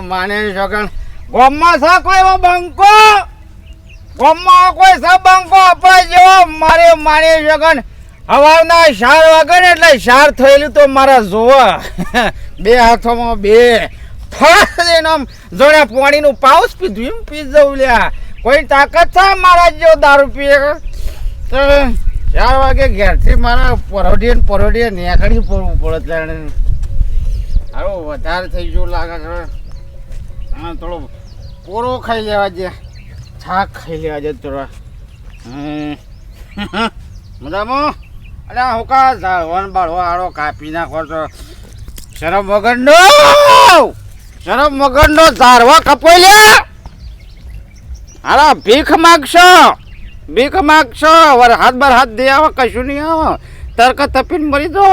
માને છોકન ગોમમાં છે કોઈ એવો બંકો ગોમમાં કોઈ છે બંકો આપણા જેવો મારે માને છોકન હવારના 4 વાગે ને એટલે 4 થયેલું તો મારા જોવા બે હાથોમાં બે ફાડીને આમ જોડે પાણીનું પાઉસ પીધું એમ પી જવું લ્યા કોઈ તાકાત છે મારા જેવો દારૂ પીએ તો 4 વાગે ઘેરથી મારા પરોઢીએ નેકળી પડવું પડે એટલે આવો વધારે થઈ ગયું લાગે છે હા થોડો પોરો ખાઈ લેવા દે છાક ખાઈ લેવા દે થોડા મજામાં અરે હોકા ઝાડવાન બાળવા આડો કાપી નાખો છો શરમ વગરનો ઝાડવા કપાઈ લે હારા ભીખ માગશો વર હાથ દે આવો કશું નહીં આવો તરક તપીને મરી દો